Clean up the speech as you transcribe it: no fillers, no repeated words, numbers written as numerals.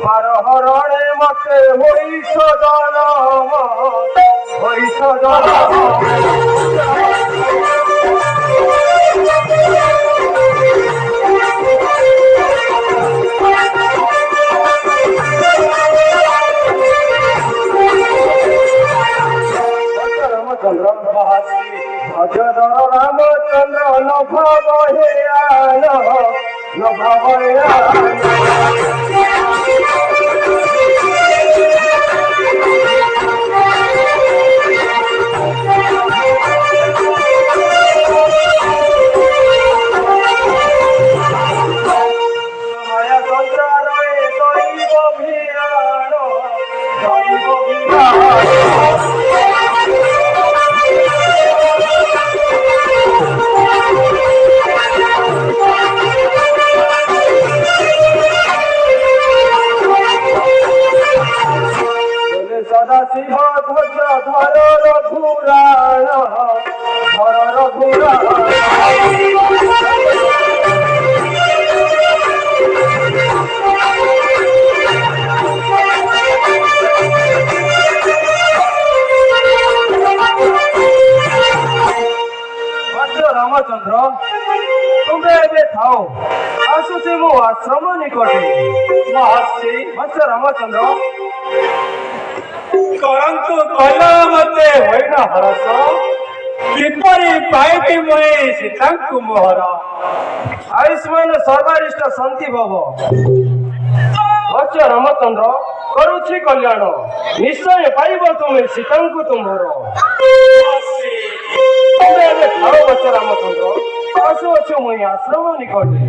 তোমার হরণে মতে হইছ জনম হইছ জনম রামচন্দ্র ভজদর রামচন্দ্র নভব হে আন নভব হে মায়া সঞ্চারে দৈব ভিয়ান দৈব ভিয়ান সদাশিব ধ্বজ ধর রঘুরাণ ধর রঘুরাণ রামচন্দ্র তুমি ଏବେ ଥାଅ ଆସୁଛି ମୁଁ ଆଶ୍ରମ ନିକଟେ ମହର୍ଷି ବତ୍ସ ରାମଚନ୍ଦ୍ର କରନ୍ତୁ କହିଲ ମତେ ହୋଇନ ହରସ କିପରି ପାଇବି ମୁଇଁ ସୀତାଙ୍କୁ ମୋହର ଆୟୁଷ୍ମାନ ସର୍ବାରିଷ୍ଟ ଶାନ୍ତି ଭବ ବତ୍ସ ରାମଚନ୍ଦ୍ର କରୁଛି କଲ୍ୟାଣ ନିଶ୍ଚୟ ପାଇବ ତୁମେ ସୀତାଙ୍କୁ ତୁମ୍ଭର ତୁମେ ଏବେ ଥାଅ ବତ୍ସ ରାମଚନ୍ଦ୍ର ଆସୁଅଛୁ ମୁଇଁ ଆଶ୍ରମ ନିକଟେ